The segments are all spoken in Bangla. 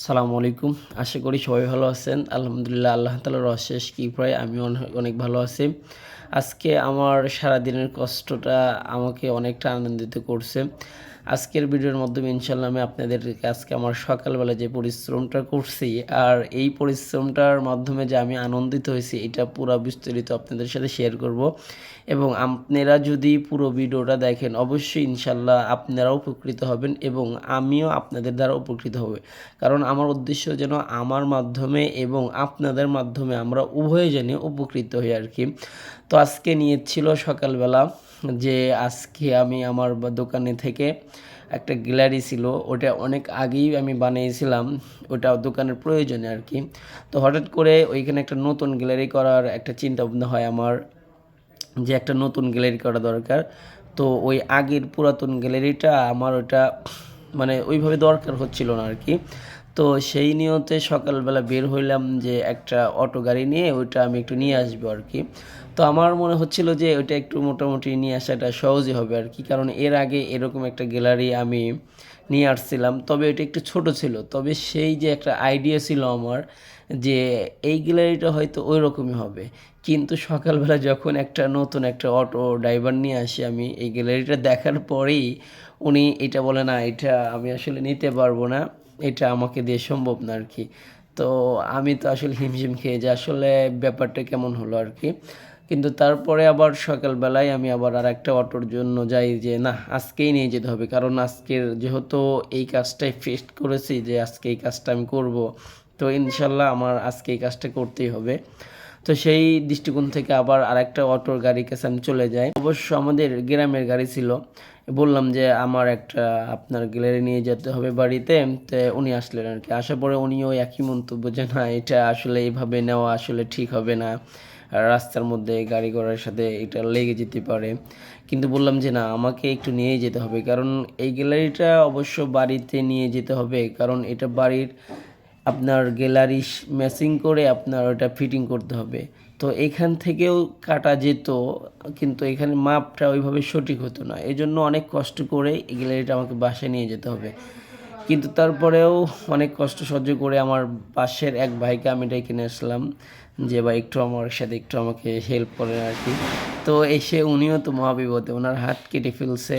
সালামু আলাইকুম। আশা করি সবাই ভালো আছেন। আলহামদুলিল্লাহ আল্লাহ তাআলার অশেষ কৃপায় আমি অনেক ভালো আছি। আজকে আমার সারাদিনের কষ্টটা আমাকে অনেকটা আনন্দিত করছে। আজকের ভিডিওর মাধ্যমে ইনশাআল্লাহ আমি আপনাদেরকে আজকে আমার সকালবেলা যে পরিশ্রমটা করছি আর এই পরিশ্রমটার মাধ্যমে যে আমি আনন্দিত হয়েছি এটা পুরা বিস্তারিত আপনাদের সাথে শেয়ার করব। এবং আপনারা যদি পুরো ভিডিওটা দেখেন অবশ্যই ইনশাআল্লাহ আপনারাও উপকৃত হবেন এবং আমিও আপনাদের দ্বারা উপকৃত হব। কারণ আমার উদ্দেশ্য যেন আমার মাধ্যমে এবং আপনাদের মাধ্যমে আমরা উভয়ে যেন উপকৃত হই আরকি। তো আজকে নিয়েছিল সকালবেলা যে আজকে আমি আমার দোকানে থেকে একটা গ্যালারি ছিল, ওটা অনেক আগেই আমি বানিয়েছিলাম, ওটা দোকানের প্রয়োজনে আরকি। তো হঠাৎ করে ওইখানে একটা নতুন গ্যালারি করার একটা চিন্তাভাবনা হয় আমার, যে একটা নতুন গ্যালারি করা দরকার। তো ওই আগের পুরাতন গ্যালারিটা আমার ওটা মানে ওইভাবে দরকার হচ্ছিল না আরকি। তো সেই নিয়তে সকালবেলা বের হইলাম যে একটা অটো গাড়ি নিয়ে ওইটা আমি একটু নিয়ে আসবো আরকি। তো আমার মনে হচ্ছিল যে ওইটা একটু মোটামুটি নিয়ে আসাটা সহজই হবে আরকি। কারণ এর আগে এরকম একটা গ্যালারি আমি নিয়ে আসছিলাম। তবে ওইটা একটু ছোট ছিল। তবে সেই যে একটা আইডিয়া ছিল আমার যে এই গ্যালারিটা হয়তো ওইরকমই হবে। কিন্তু সকালবেলা যখন একটা নতুন একটা অটো ড্রাইভার নিয়ে আসি আমি, এই গ্যালারিটা দেখার পরেই উনি এটা বলে, "না, এটা আমি আসলে নিতে পারবো না। এটা আমাকে দিয়ে সম্ভব না আরকি।" তো আমি তো আসলে হিমশিম খেয়ে যে আসলে ব্যাপারটা কেমন হলো আরকি। কিন্তু তারপরে আবার সকালবেলায় আমি আবার আরেকটা অটোর জন্য যাই যে না, আজকেই নিয়ে যেতে হবে। কারণ আজকের যেহেতু এই কাজটাই ফিক্সড করেছি যে আজকে এই কাজটা আমি করব। তো ইনশাল্লাহ আমার আজকে এই কাজটা করতেই হবে। তো সেই দৃষ্টিকোণ থেকে আবার আরেকটা অটোর গাড়ির কাছে আমি চলে যাই। অবশ্য আমাদের গ্রামের গাড়ি ছিল। বললাম যে আমার একটা আপনার গ্যালারি নিয়ে যেতে হবে বাড়িতে। তো উনি আসলেন আরকি। আসার পরে উনিও একই মন্তব্য যে না, এটা আসলে এভাবে নেওয়া আসলে ঠিক হবে না। আর রাস্তার মধ্যে গাড়ি ঘোড়ার সাথে এটা লেগে যেতে পারে। কিন্তু বললাম যে না, আমাকে একটু নিয়েই যেতে হবে। কারণ এই গ্যালারিটা অবশ্য বাড়িতে নিয়ে যেতে হবে। কারণ এটা বাড়ির আপনার গ্যালারি ম্যাচিং করে আপনার ওটা ফিটিং করতে হবে। তো এখান থেকেও কাটা যেত, কিন্তু এখানে মাপটা ওইভাবে সঠিক হতো না। এজন্য অনেক কষ্ট করে এই গ্যালারিটা আমাকে বাসায় নিয়ে যেতে হবে। কিন্তু তারপরেও অনেক কষ্ট সহ্য করে আমার পাশের এক ভাইকে আমি ডেকে নিয়ে আসলাম যে ভাই একটু আমার সাথে একটু আমাকে হেল্প করেন আরকি। তো এসে উনিও তো মহাবিপদে, উনার হাত কেটে ফেলছে।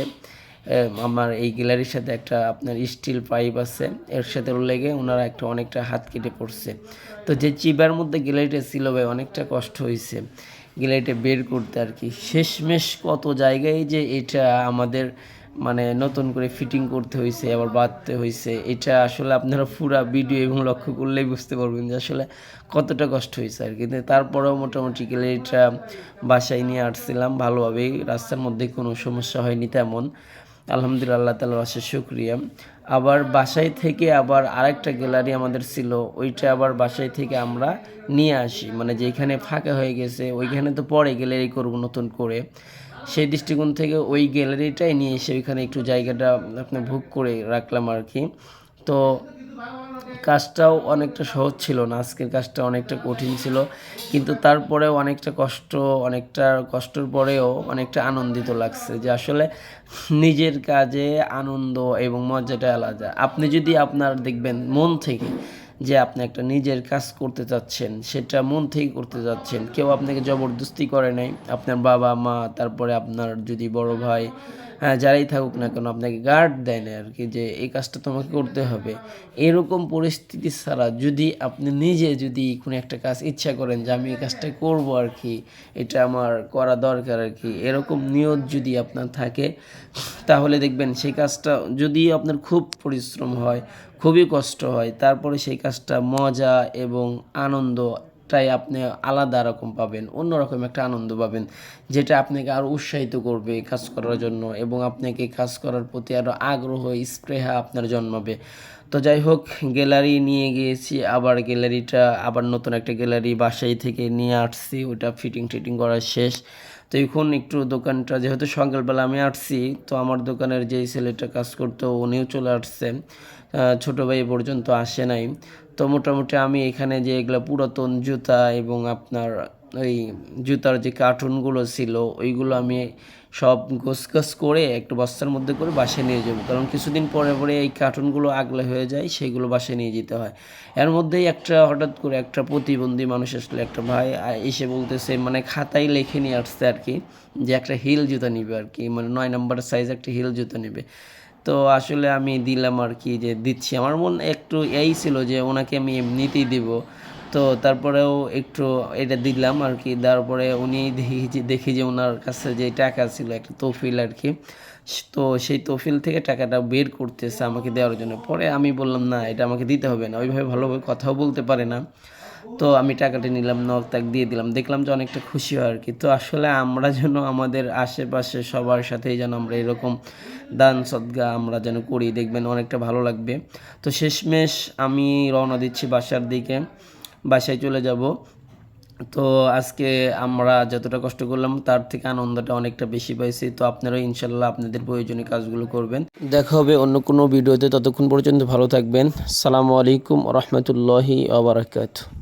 আমার এই গ্যালারির সাথে একটা আপনার স্টিল পাইপ আছে, এর সাথে লেগে উনার একটা অনেকটা হাত কেটে পড়ছে। তো যে চিবার মধ্যে গ্যালারিটা ছিল ভাই, অনেকটা কষ্ট হয়েছে গ্যালারিটা বের করতে আরকি। শেষমেশ কত জায়গায় যে এটা আমাদের মানে নতুন করে ফিটিং করতে হয়েছে, আবার বাঁধতে হয়েছে, এটা আসলে আপনারা পুরা ভিডিও এবং লক্ষ্য করলেই বুঝতে পারবেন যে আসলে কতটা কষ্ট হয়েছে আর কি। কিন্তু তারপরেও মোটামুটি গ্যালারিটা বাসায় নিয়ে আসছিলাম ভালোভাবেই, রাস্তার মধ্যে কোনো সমস্যা হয়নি তেমন। আলহামদুলিল্লাহ, আল্লাহ তাআলার অশেষ শুকরিয়া। আবার বাসায় থেকে আবার আরেকটা গ্যালারি আমাদের ছিল, ওইটা আবার বাসায় থেকে আমরা নিয়ে আসি। মানে যেখানে ফাঁকা হয়ে গেছে ওইখানে তো পরে গ্যালারি করব নতুন করে। সেই দৃষ্টিকোণ থেকে ওই গ্যালারিটাই নিয়ে এসে ওইখানে একটু জায়গাটা আপনার বুক করে রাখলাম আরকি। তো কাজটাও অনেকটা সহজ ছিল না। আজকের কাজটা অনেকটা কঠিন ছিল। কিন্তু তারপরেও অনেকটা কষ্টের পরেও অনেকটা আনন্দিত লাগছে যে আসলে নিজের কাজে আনন্দ এবং মজাটা আলাদা। আপনি যদি আপনার দেখবেন মন থেকে যে আপনি একটা নিজের কাজ করতে চাচ্ছেন, সেটা মন থেকে করতে চাচ্ছেন। কেউ আপনাকে জবরদস্তি করে নাই। আপনার বাবা-মা, তারপরে আপনার যদি বড় ভাই, হ্যাঁ, যারাই থাকুক না কেন আপনাকে গার্ড দেয় না আরকি যে এই কাজটা তোমাকে করতে হবে। এরকম পরিস্থিতি ছাড়া যদি আপনি নিজে যদি কোনো একটা কাজ ইচ্ছা করেন যে আমি এই কাজটা করবো আরকি, এটা আমার করা দরকার আরকি, এরকম নিয়ত যদি আপনার থাকে, তাহলে দেখবেন সেই কাজটা যদি আপনার খুব পরিশ্রম হয়, খুবই কষ্ট হয়, তারপরে সেই কাজটা মজা এবং আনন্দটাই আপনি আলাদা রকম পাবেন। অন্যরকম একটা আনন্দ পাবেন, যেটা আপনাকে আরও উৎসাহিত করবে কাজ করার জন্য এবং আপনাকে কাজ করার প্রতি আরও আগ্রহ, স্পৃহা আপনার জন্মাবে। তো যাই হোক, গ্যালারি নিয়ে গিয়েছি, আবার গ্যালারিটা আবার নতুন একটা গ্যালারি বাসায় থেকে নিয়ে আসছি, ওটা ফিটিং-টিটিং করা শেষ। তো এখন একটু দোকানটা যেহেতু সকালবেলা আমি আসছি, তো আমার দোকানের যেই ছেলেটা কাজ করতো উনিও চলে আসছে। ছোটো ভাই পর্যন্ত আসে নাই। তো মোটামুটি আমি এখানে যে এগুলা পুরাতন জুতা এবং আপনার ওই জুতার যে কার্টুনগুলো ছিল ওইগুলো আমি সব গোছগাছ করে একটা বস্তার মধ্যে করে বাসায় নিয়ে যাবো, কারণ কিছুদিন পরে পরে এই কার্টুনগুলো আগলে হয়ে যায়, সেইগুলো বাসায় নিয়ে যেতে হয়। এর মধ্যেই হঠাৎ করে একটা প্রতিবন্ধী মানুষ আসলে একটা ভাই এসে বলতেছে, মানে খাতায় লিখে নিয়ে আসছে আর কি, যে একটা হিল জুতা নিবে আর কি, মানে 9 নম্বর সাইজ একটা হিল জুতা নেবে। তো আসলে আমি দিলাম আর কি, যে দিচ্ছি, আমার মন একটু এই ছিল যে ওনাকে আমি এমনিতেই দিব। তো তারপরেও একটু এটা দিলাম আর কি, তারপরে উনি দেখি যে ওনার কাছে যে টাকা ছিল একটা তহবিল আর কি, তো সেই তহবিল থেকে টাকাটা বের করতেছে আমাকে দেওয়ার জন্য। পরে আমি বললাম না, এটা আমাকে দিতে হবে না, ওইভাবে ভালোভাবে কথাও বলতে পারে না। তো আমি টাকাটা নিলাম, নক তাক দিয়ে দিলাম, দেখলাম যে অনেকটা খুশি হয় আর কি। তো আসলে আমরা যেন আমাদের আশেপাশে সবার সাথেই যেন আমরা এরকম দান সদকা আমরা যেন করি, দেখবেন অনেকটা ভালো লাগবে। তো শেষমেশ আমি রওনা দিচ্ছি বাসার দিকে, বাসায় চলে যাব। তো আজকে আমরা যতটা কষ্ট করলাম তার থেকে আনন্দটা অনেকটা বেশি পাইছি। তো আপনারাও ইনশাল্লাহ আপনাদের প্রয়োজনীয় কাজগুলো করবেন। দেখা হবে অন্য কোনো ভিডিওতে, ততক্ষণ পর্যন্ত ভালো থাকবেন। আসসালামু আলাইকুম ওয়া রাহমাতুল্লাহি ওয়া বারাকাতুহু।